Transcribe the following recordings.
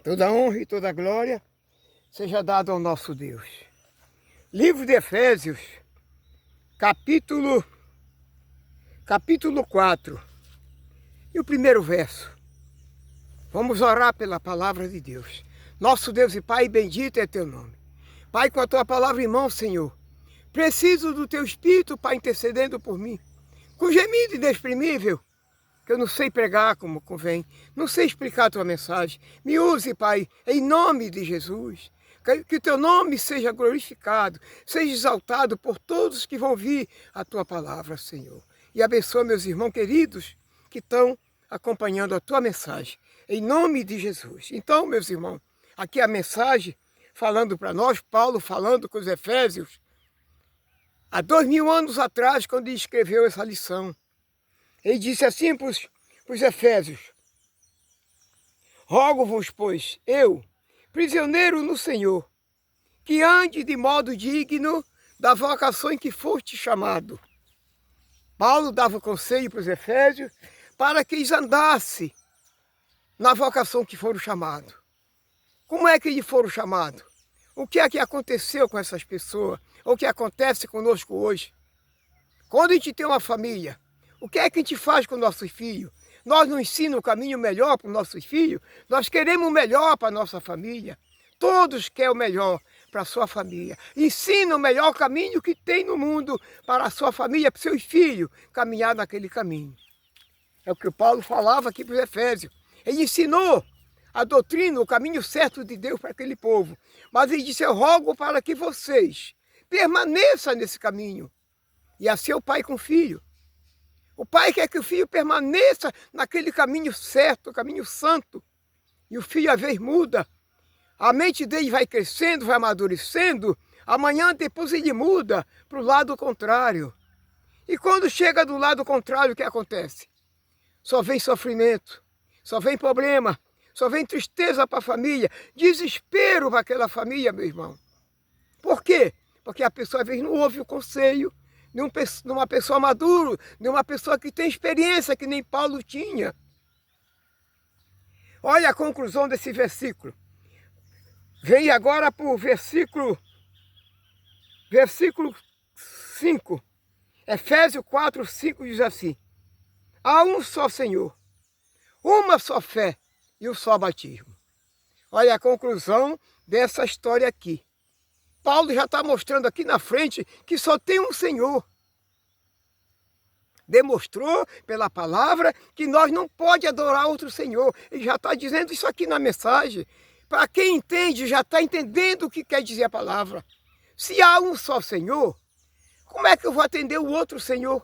Toda honra e toda glória seja dada ao nosso Deus. Livro de Efésios, capítulo 4, e o primeiro verso. Vamos orar pela palavra de Deus. Nosso Deus e Pai, bendito é teu nome. Pai, com a tua palavra em mão, Senhor, preciso do teu Espírito, Pai, intercedendo por mim, com gemido inexprimível, que eu não sei pregar como convém, não sei explicar a tua mensagem. Me use, Pai, em nome de Jesus. Que o teu nome seja glorificado, seja exaltado por todos que vão ouvir a tua palavra, Senhor. E abençoa meus irmãos queridos que estão acompanhando a tua mensagem, em nome de Jesus. Então, meus irmãos, aqui a mensagem falando para nós, Paulo falando com os Efésios, há 2000 anos atrás, quando ele escreveu essa lição. Ele disse assim para os Efésios: rogo-vos, pois, eu, prisioneiro no Senhor, que ande de modo digno da vocação em que foste chamado. Paulo dava conselho para os Efésios para que eles andassem na vocação que foram chamados. Como é que eles foram chamados? O que é que aconteceu com essas pessoas? O que acontece conosco hoje? Quando a gente tem uma família, o que é que a gente faz com nossos filhos? Nós não ensinamos o caminho melhor para os nossos filhos? Nós queremos o melhor para a nossa família. Todos querem o melhor para a sua família. Ensina o melhor caminho que tem no mundo para a sua família, para os seus filhos, caminhar naquele caminho. É o que o Paulo falava aqui para os Efésios. Ele ensinou a doutrina, o caminho certo de Deus para aquele povo. Mas ele disse: eu rogo para que vocês permaneçam nesse caminho. E assim é o pai com o filho. O pai quer que o filho permaneça naquele caminho certo, o caminho santo. E o filho às vezes muda. A mente dele vai crescendo, vai amadurecendo. Amanhã depois ele muda para o lado contrário. E quando chega do lado contrário, o que acontece? Só vem sofrimento, só vem problema, só vem tristeza para a família, desespero para aquela família, meu irmão. Por quê? Porque a pessoa às vezes não ouve o conselho de uma pessoa madura, de uma pessoa que tem experiência, que nem Paulo tinha. Olha a conclusão desse versículo. Vem agora para o versículo 5. Efésios 4, 5 diz assim: há um só Senhor, uma só fé e um só batismo. Olha a conclusão dessa história aqui. Paulo já está mostrando aqui na frente que só tem um Senhor. Demonstrou pela palavra que nós não podemos adorar outro Senhor. Ele já está dizendo isso aqui na mensagem. Para quem entende, já está entendendo o que quer dizer a palavra. Se há um só Senhor, como é que eu vou atender o outro Senhor?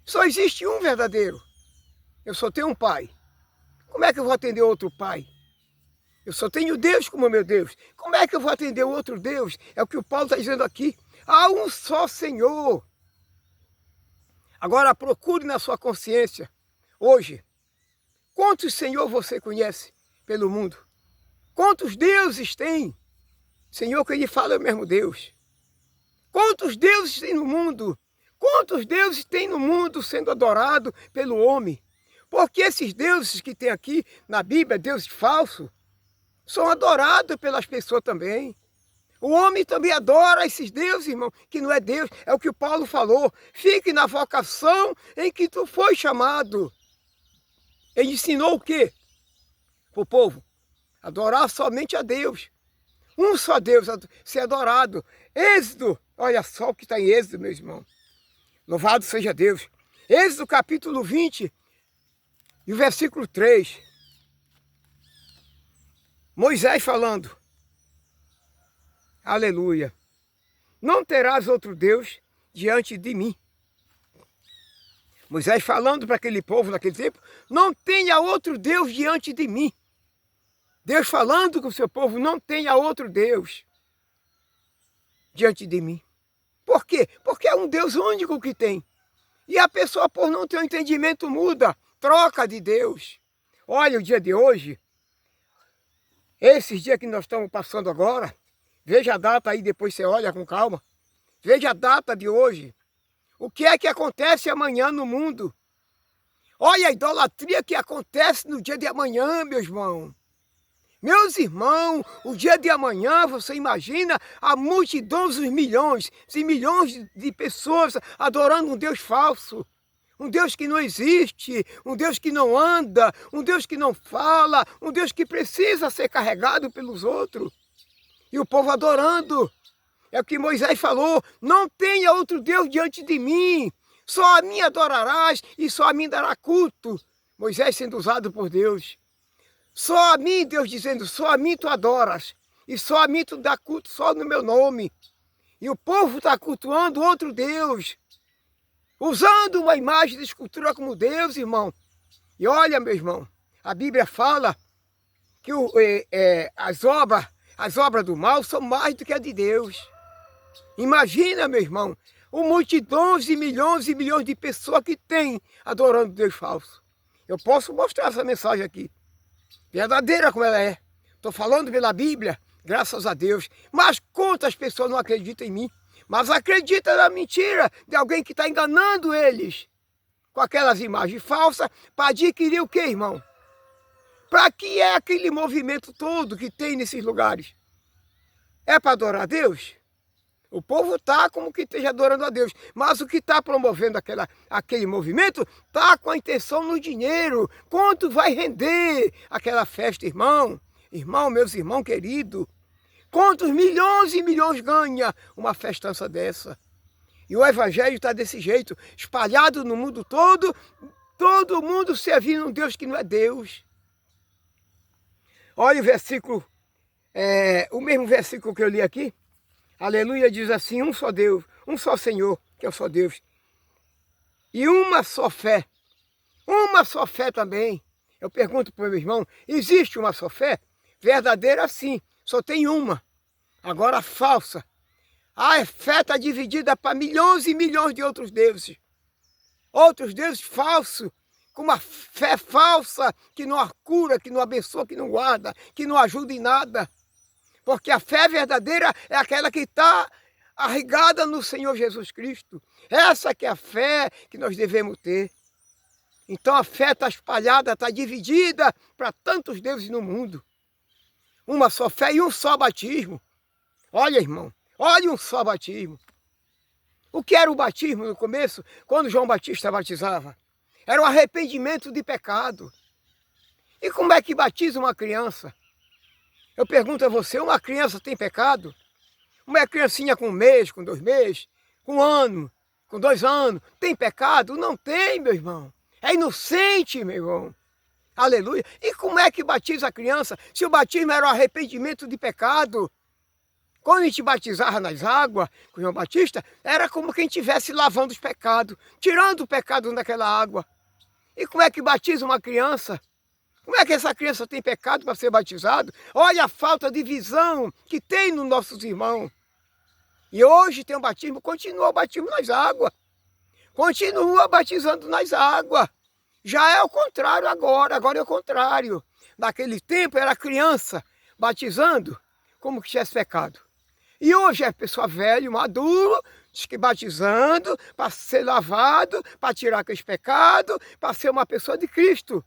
Só existe um verdadeiro. Eu só tenho um Pai. Como é que eu vou atender outro Pai? Eu só tenho Deus como meu Deus. Como é que eu vou atender o outro Deus? É o que o Paulo está dizendo aqui. Há um só Senhor. Agora procure na sua consciência, hoje, quantos Senhor você conhece pelo mundo? Quantos deuses tem? Senhor, que ele fala é o mesmo Deus. Quantos deuses tem no mundo? Quantos deuses tem no mundo sendo adorado pelo homem? Porque esses deuses que tem aqui na Bíblia, deuses falsos, são adorados pelas pessoas também. O homem também adora esses deuses, irmão, que não é Deus. É o que o Paulo falou. Fique na vocação em que tu foi chamado. Ele ensinou o quê? Para o povo. Adorar somente a Deus. Um só Deus ser adorado. Êxodo, olha só o que está em Êxodo, meus irmãos. Louvado seja Deus. Êxodo capítulo 20 e o versículo 3. Moisés falando. Aleluia. Não terás outro Deus diante de mim. Moisés falando para aquele povo naquele tempo, não tenha outro Deus diante de mim. Deus falando com o seu povo, não tenha outro Deus diante de mim. Por quê? Porque é um Deus único que tem. E a pessoa, por não ter um entendimento, muda, troca de Deus. Olha o dia de hoje, esses dias que nós estamos passando agora, veja a data aí, depois você olha com calma. Veja a data de hoje. O que é que acontece amanhã no mundo? Olha a idolatria que acontece no dia de amanhã, meus irmãos. Meus irmãos, o dia de amanhã, você imagina a multidão dos milhões e milhões de pessoas adorando um Deus falso. Um Deus que não existe, um Deus que não anda, um Deus que não fala, um Deus que precisa ser carregado pelos outros. E o povo adorando. É o que Moisés falou, não tenha outro Deus diante de mim, só a mim adorarás e só a mim dará culto. Moisés sendo usado por Deus. Só a mim, Deus dizendo, só a mim tu adoras, e só a mim tu dá culto só no meu nome. E o povo está cultuando outro Deus, usando uma imagem de escultura como Deus, irmão. E olha, meu irmão, a Bíblia fala que as obras do mal são mais do que a de Deus. Imagina, meu irmão, multidões e milhões de pessoas que tem adorando Deus falso. Eu posso mostrar essa mensagem aqui. Verdadeira como ela é. Estou falando pela Bíblia, graças a Deus. Mas quantas pessoas não acreditam em mim? Mas acreditam na mentira de alguém que está enganando eles com aquelas imagens falsas para adquirir o quê, irmão? Para que é aquele movimento todo que tem nesses lugares? É para adorar a Deus? O povo está como que esteja adorando a Deus, mas o que está promovendo aquele movimento está com a intenção no dinheiro. Quanto vai render aquela festa, irmão? Irmão, meus irmãos queridos, quantos milhões e milhões ganha uma festança dessa? E o evangelho está desse jeito, espalhado no mundo todo mundo servindo um Deus que não é Deus. Olha o versículo, o mesmo versículo que eu li aqui. Aleluia, diz assim, um só Deus, um só Senhor, que é o só Deus. E uma só fé também. Eu pergunto para o meu irmão, existe uma só fé? Verdadeira sim, só tem uma. Agora falsa. A fé está dividida para milhões e milhões de outros deuses. Outros deuses falsos, com uma fé falsa que não cura, que não abençoa, que não guarda, que não ajuda em nada. Porque a fé verdadeira é aquela que está arraigada no Senhor Jesus Cristo. Essa que é a fé que nós devemos ter. Então a fé está espalhada, está dividida para tantos deuses no mundo. Uma só fé e um só batismo. Olha, irmão, olha um só batismo. O que era o batismo no começo, quando João Batista batizava? Era o arrependimento de pecado. E como é que batiza uma criança? Eu pergunto a você, uma criança tem pecado? Uma criancinha com 1 mês, com 2 meses, com 1 ano, com 2 anos, tem pecado? Não tem, meu irmão. É inocente, meu irmão. Aleluia. E como é que batiza a criança? Se o batismo era o arrependimento de pecado. Quando a gente batizava nas águas, com João Batista, era como quem estivesse lavando os pecados, tirando o pecado daquela água. E como é que batiza uma criança? Como é que essa criança tem pecado para ser batizado? Olha a falta de visão que tem nos nossos irmãos. E hoje tem um batismo, continua o batismo nas águas. Continua batizando nas águas. Já é o contrário agora é o contrário. Naquele tempo era criança batizando como que tivesse pecado. E hoje é pessoa velha, maduro, diz que batizando para ser lavado, para tirar aqueles pecados, para ser uma pessoa de Cristo.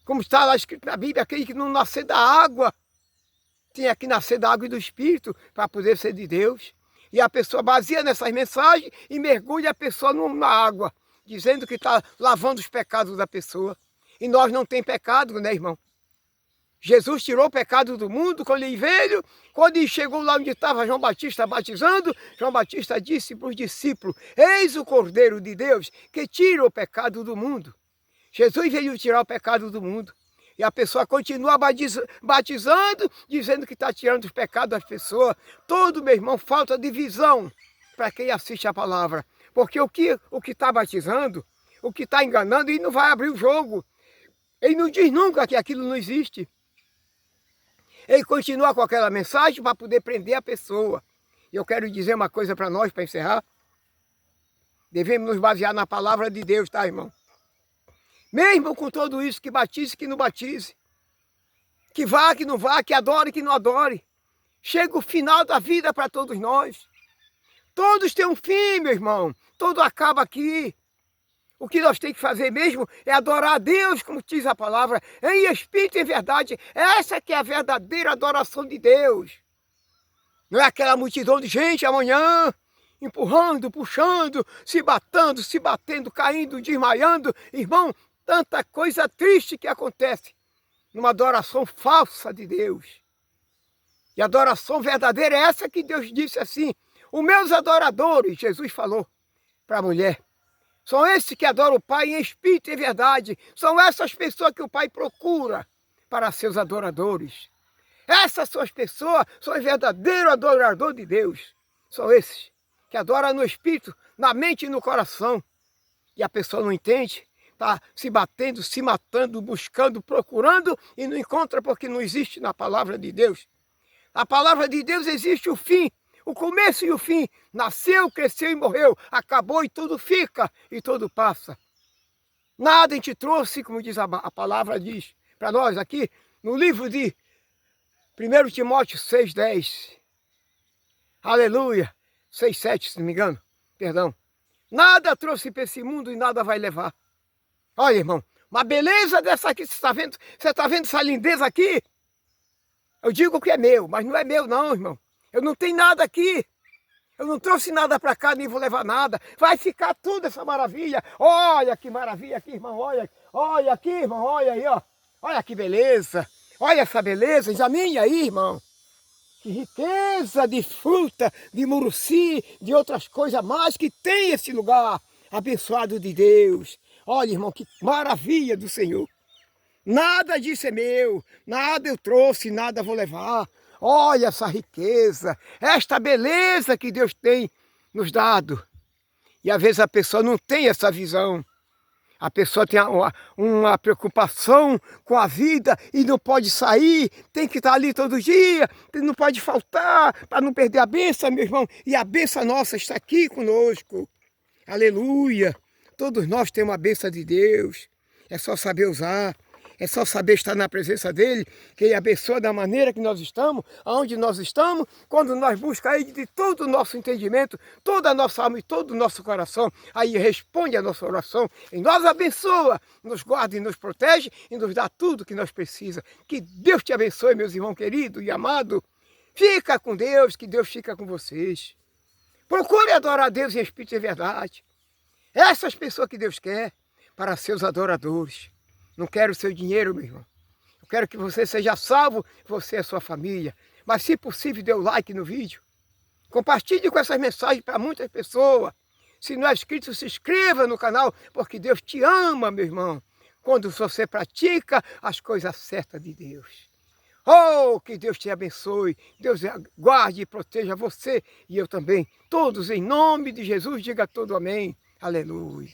Como está lá escrito na Bíblia, aquele que não nascer da água, tinha que nascer da água e do Espírito para poder ser de Deus. E a pessoa baseia nessas mensagens e mergulha a pessoa na água, dizendo que está lavando os pecados da pessoa. E nós não temos pecado, né, irmão? Jesus tirou o pecado do mundo quando ele veio. Quando ele chegou lá onde estava João Batista batizando, João Batista disse para os discípulos, eis o Cordeiro de Deus que tira o pecado do mundo. Jesus veio tirar o pecado do mundo. E a pessoa continua batizando, dizendo que está tirando os pecados das pessoas. Todo, meu irmão, falta de visão para quem assiste a palavra. Porque o que está batizando, o que está enganando, ele não vai abrir o jogo. Ele não diz nunca que aquilo não existe. Ele continua com aquela mensagem para poder prender a pessoa. E eu quero dizer uma coisa para nós, para encerrar. Devemos nos basear na palavra de Deus, tá, irmão? Mesmo com tudo isso, que batize, que não batize. Que vá, que não vá, que adore, que não adore. Chega o final da vida para todos nós. Todos têm um fim, meu irmão. Tudo acaba aqui. O que nós temos que fazer mesmo é adorar a Deus, como diz a palavra, em espírito e em verdade. Essa que é a verdadeira adoração de Deus. Não é aquela multidão de gente amanhã, empurrando, puxando, se batendo, caindo, desmaiando. Irmão, tanta coisa triste que acontece numa adoração falsa de Deus. E a adoração verdadeira é essa que Deus disse assim: os meus adoradores, Jesus falou para a mulher, são esses que adoram o Pai em espírito e em verdade. São essas pessoas que o Pai procura para seus adoradores. Essas são as pessoas, são os verdadeiros adoradores de Deus. São esses que adoram no espírito, na mente e no coração. E a pessoa não entende, está se batendo, se matando, buscando, procurando e não encontra porque não existe na palavra de Deus. Na palavra de Deus existe o fim, o começo e o fim. Nasceu, cresceu e morreu. Acabou e tudo fica e tudo passa. Nada a gente trouxe, como diz a palavra diz para nós aqui, no livro de 1 Timóteo 6,10. Aleluia. 6,7, se não me engano. Perdão. Nada trouxe para esse mundo e nada vai levar. Olha, irmão, uma beleza dessa aqui, você está vendo essa lindeza aqui? Eu digo que é meu, mas não é meu não, irmão. Eu não tenho nada aqui. Eu não trouxe nada para cá, nem vou levar nada. Vai ficar tudo essa maravilha. Olha que maravilha aqui, irmão. Olha aqui, irmão. Olha aí, ó. Olha que beleza. Olha essa beleza. Examine aí, irmão. Que riqueza de fruta, de muruci, de outras coisas mais que tem esse lugar abençoado de Deus. Olha, irmão, que maravilha do Senhor. Nada disso é meu, nada eu trouxe, nada vou levar. Olha essa riqueza, esta beleza que Deus tem nos dado. E às vezes a pessoa não tem essa visão. A pessoa tem uma preocupação com a vida e não pode sair, tem que estar ali todo dia, não pode faltar para não perder a bênção, meu irmão. E a bênção nossa está aqui conosco. Aleluia! Todos nós temos a bênção de Deus. É só saber usar. É só saber estar na presença dEle, que Ele abençoa da maneira que nós estamos, aonde nós estamos, quando nós buscamos Ele de todo o nosso entendimento, toda a nossa alma e todo o nosso coração. Aí responde a nossa oração e nos abençoa, nos guarda e nos protege e nos dá tudo que nós precisamos. Que Deus te abençoe, meus irmãos queridos e amados. Fica com Deus, que Deus fica com vocês. Procure adorar a Deus em espírito e verdade. Essas pessoas que Deus quer para seus adoradores. Não quero o seu dinheiro, meu irmão. Eu quero que você seja salvo, você e a sua família. Mas, se possível, dê o like no vídeo. Compartilhe com essas mensagens para muitas pessoas. Se não é inscrito, se inscreva no canal, porque Deus te ama, meu irmão. Quando você pratica as coisas certas de Deus. Oh, que Deus te abençoe. Deus guarde e proteja você e eu também. Todos em nome de Jesus, diga todo amém. Aleluia.